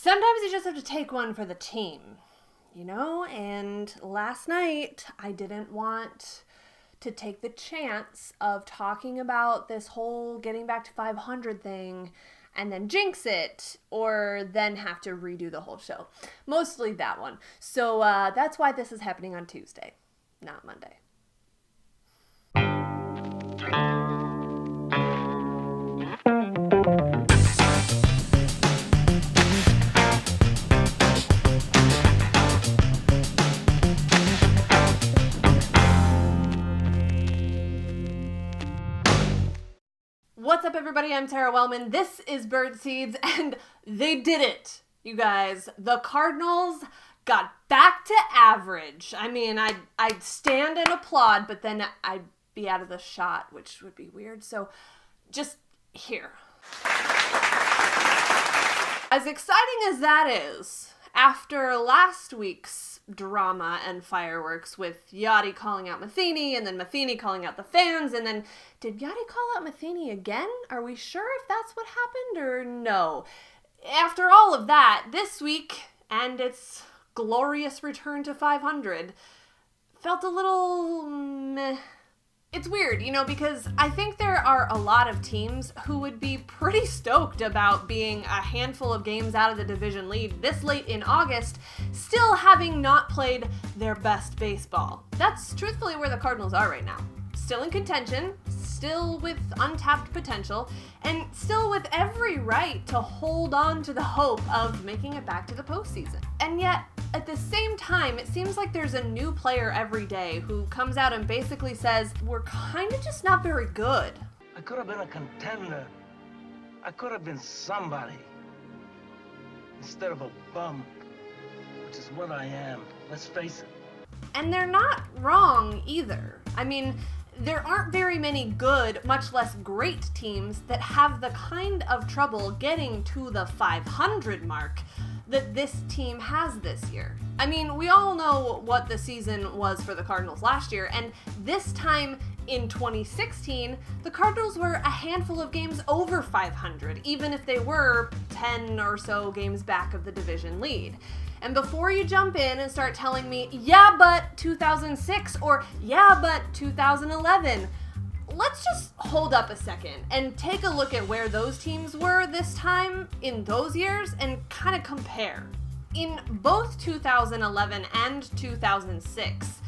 Sometimes you just have to take one for the team, you know? And last night, I didn't want to take the chance of talking about this whole getting back to 500 thing and then jinx it, or then have to redo the whole show. Mostly that one. So that's why this is happening on Tuesday, not Monday. What's up, everybody? I'm Tara Wellman. This is Birdseeds, and they did it, you guys. The Cardinals got back to average. I mean, I'd stand and applaud, but then I'd be out of the shot, which would be weird. So just here. As exciting as that is, after last week's drama and fireworks with Yachty calling out Matheny and then Matheny calling out the fans, and then did Yachty call out Matheny again? Are we sure if that's what happened or no? After all of that, this week and its glorious return to 500 felt a little meh. It's weird, you know, because I think there are a lot of teams who would be pretty stoked about being a handful of games out of the division lead this late in August, still having not played their best baseball. That's truthfully where the Cardinals are right now. Still in contention, still with untapped potential, and still with every right to hold on to the hope of making it back to the postseason. And yet, at the same time, it seems like there's a new player every day who comes out and basically says, we're kind of just not very good. I could have been a contender. I could have been somebody. Instead of a bum, which is what I am. Let's face it. And they're not wrong either. I mean, there aren't very many good, much less great teams that have the kind of trouble getting to the 500 mark that this team has this year. I mean, we all know what the season was for the Cardinals last year, and this time in 2016, the Cardinals were a handful of games over 500, even if they were 10 or so games back of the division lead. And before you jump in and start telling me, yeah, but 2006 or yeah, but 2011, let's just hold up a second and take a look at where those teams were this time in those years and kind of compare. In both 2011 and 2006,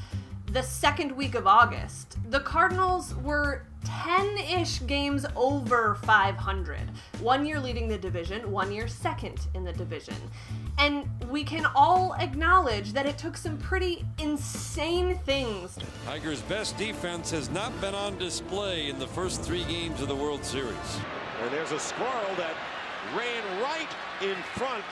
the second week of August, the Cardinals were 10-ish games over 500. 1 year leading the division, 1 year second in the division. And we can all acknowledge that it took some pretty insane things. Tigers' best defense has not been on display in the first 3 games of the World Series. And there's a squirrel that ran right in front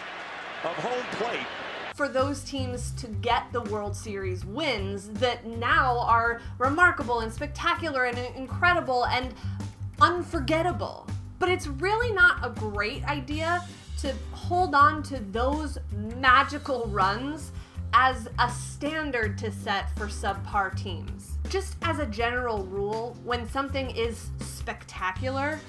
of home plate. For those teams to get the World Series wins that now are remarkable and spectacular and incredible and unforgettable. But it's really not a great idea to hold on to those magical runs as a standard to set for subpar teams. Just as a general rule, when something is spectacular,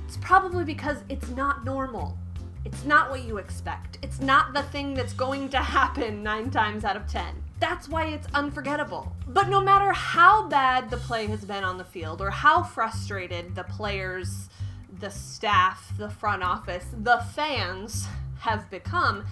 it's probably because it's not normal. It's not what you expect. It's not the thing that's going to happen 9 times out of 10. That's why it's unforgettable. But no matter how bad the play has been on the field or how frustrated the players, the staff, the front office, the fans have become,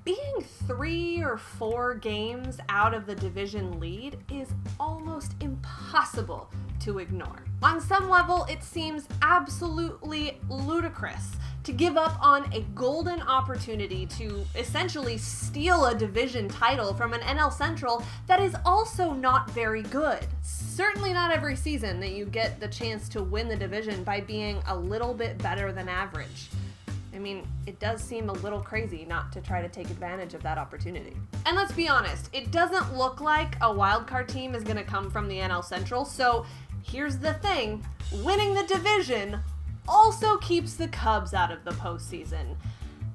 being 3 or 4 games out of the division lead is almost impossible to ignore. On some level, it seems absolutely ludicrous to give up on a golden opportunity to essentially steal a division title from an NL Central that is also not very good. Certainly not every season that you get the chance to win the division by being a little bit better than average. I mean, it does seem a little crazy not to try to take advantage of that opportunity. And let's be honest, it doesn't look like a wildcard team is going to come from the NL Central, so here's the thing, winning the division also keeps the Cubs out of the postseason.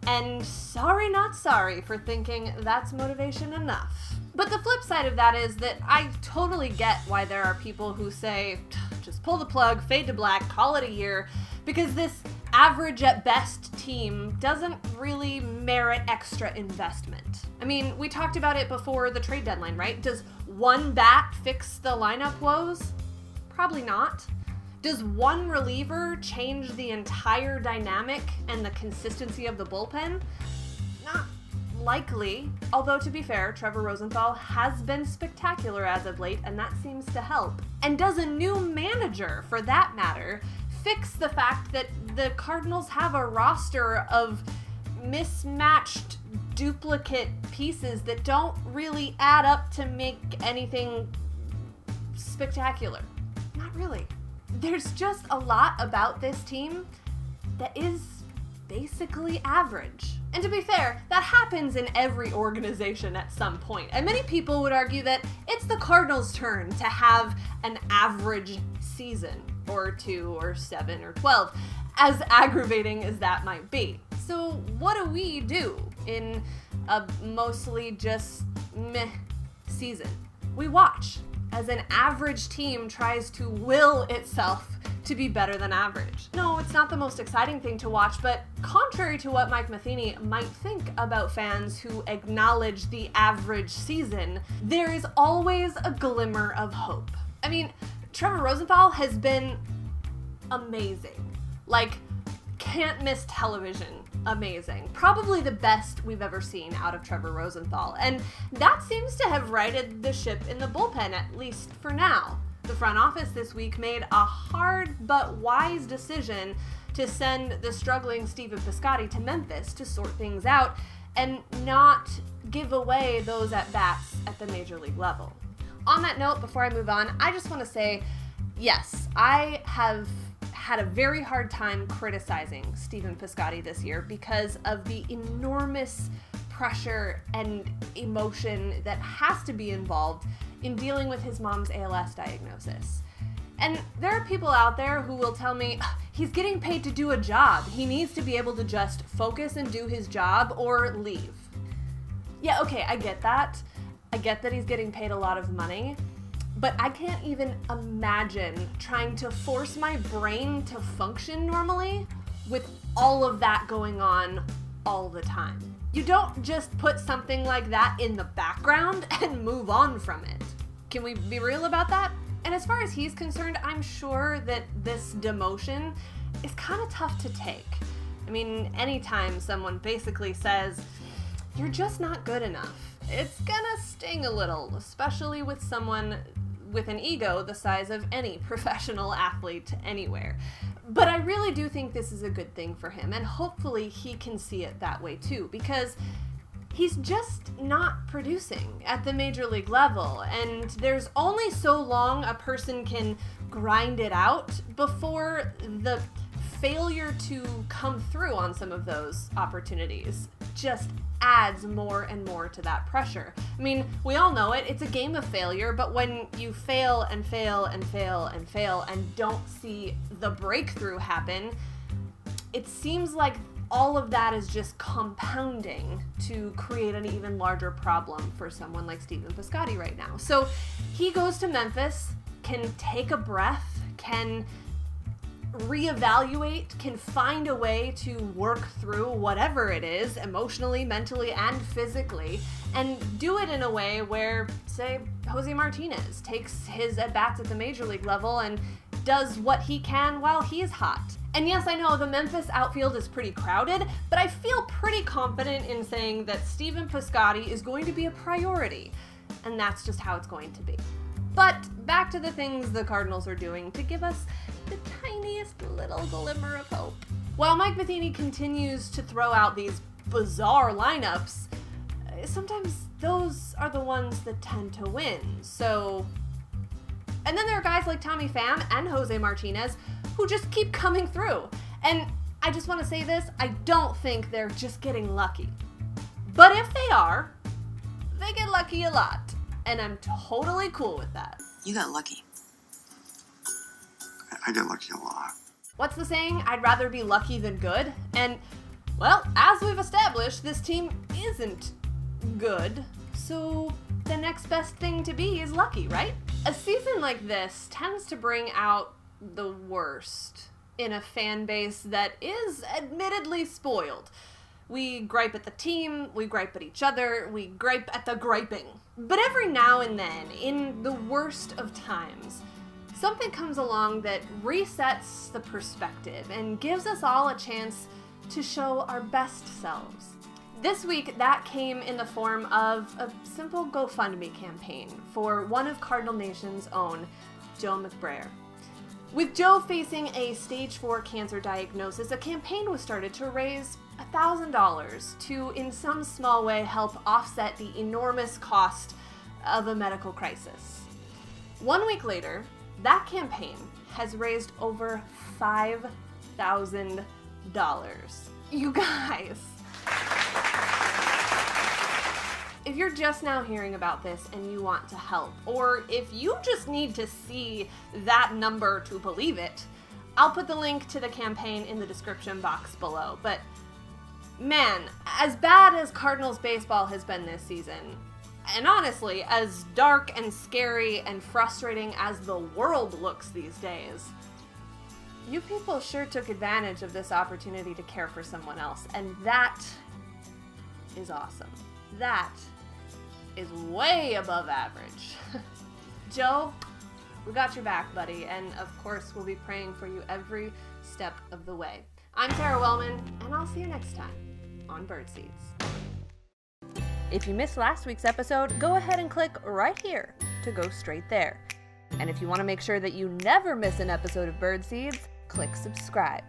And sorry not sorry for thinking that's motivation enough. But the flip side of that is that I totally get why there are people who say, just pull the plug, fade to black, call it a year, because this average at best team doesn't really merit extra investment. I mean, we talked about it before the trade deadline, right? Does one bat fix the lineup woes? Probably not. Does one reliever change the entire dynamic and the consistency of the bullpen? Not likely. Although, to be fair, Trevor Rosenthal has been spectacular as of late, and that seems to help. And does a new manager, for that matter, fix the fact that the Cardinals have a roster of mismatched duplicate pieces that don't really add up to make anything spectacular? Not really. There's just a lot about this team that is basically average. And to be fair, that happens in every organization at some point. And many people would argue that it's the Cardinals' turn to have an average season, or 2 or 7 or 12, as aggravating as that might be. So what do we do in a mostly just meh season? We watch as an average team tries to will itself to be better than average. No, it's not the most exciting thing to watch, but contrary to what Mike Matheny might think about fans who acknowledge the average season, there is always a glimmer of hope. I mean, Trevor Rosenthal has been amazing. Like, can't miss television amazing. Probably the best we've ever seen out of Trevor Rosenthal. And that seems to have righted the ship in the bullpen, at least for now. The front office this week made a hard but wise decision to send the struggling Stephen Piscotty to Memphis to sort things out and not give away those at-bats at the major league level. On that note, before I move on, I just want to say, yes, I have had a very hard time criticizing Stephen Piscotty this year because of the enormous pressure and emotion that has to be involved in dealing with his mom's ALS diagnosis. And there are people out there who will tell me, he's getting paid to do a job. He needs to be able to just focus and do his job or leave. Yeah, okay, I get that. I get that he's getting paid a lot of money. But I can't even imagine trying to force my brain to function normally with all of that going on all the time. You don't just put something like that in the background and move on from it. Can we be real about that? And as far as he's concerned, I'm sure that this demotion is kind of tough to take. I mean, anytime someone basically says, you're just not good enough, it's gonna sting a little, especially with someone with an ego the size of any professional athlete anywhere. But I really do think this is a good thing for him, and hopefully he can see it that way too, because he's just not producing at the major league level, and there's only so long a person can grind it out before the failure to come through on some of those opportunities just adds more and more to that pressure. I mean, we all know it. It's a game of failure, but when you fail and fail and fail and fail and don't see the breakthrough happen, it seems like all of that is just compounding to create an even larger problem for someone like Stephen Piscotty right now. So he goes to Memphis, can take a breath, can reevaluate, can find a way to work through whatever it is, emotionally, mentally, and physically, and do it in a way where, say, Jose Martinez takes his at-bats at the major league level and does what he can while he's hot. And yes, I know the Memphis outfield is pretty crowded, but I feel pretty confident in saying that Stephen Piscotty is going to be a priority, and that's just how it's going to be. But back to the things the Cardinals are doing to give us the tiniest little glimmer of hope. While Mike Matheny continues to throw out these bizarre lineups, sometimes those are the ones that tend to win. And then there are guys like Tommy Pham and Jose Martinez who just keep coming through. And I just want to say this, I don't think they're just getting lucky. But if they are, they get lucky a lot. And I'm totally cool with that. You got lucky. I get lucky a lot. What's the saying? I'd rather be lucky than good. And, well, as we've established, this team isn't good. So the next best thing to be is lucky, right? A season like this tends to bring out the worst in a fan base that is admittedly spoiled. We gripe at the team, we gripe at each other, we gripe at the griping. But every now and then, in the worst of times, something comes along that resets the perspective and gives us all a chance to show our best selves. This week, that came in the form of a simple GoFundMe campaign for one of Cardinal Nation's own, Joe McBrayer. With Joe facing a stage 4 cancer diagnosis, a campaign was started to raise $1,000 to, in some small way, help offset the enormous cost of a medical crisis. 1 week later, that campaign has raised over $5,000. You guys! If you're just now hearing about this and you want to help, or if you just need to see that number to believe it, I'll put the link to the campaign in the description box below. But man, as bad as Cardinals baseball has been this season, and honestly, as dark and scary and frustrating as the world looks these days, you people sure took advantage of this opportunity to care for someone else, and that is awesome. That is way above average. Joe, we got your back, buddy, and of course we'll be praying for you every step of the way. I'm Sarah Wellman, and I'll see you next time on Birdseeds. If you missed last week's episode, go ahead and click right here to go straight there. And if you want to make sure that you never miss an episode of Birdseeds, click subscribe.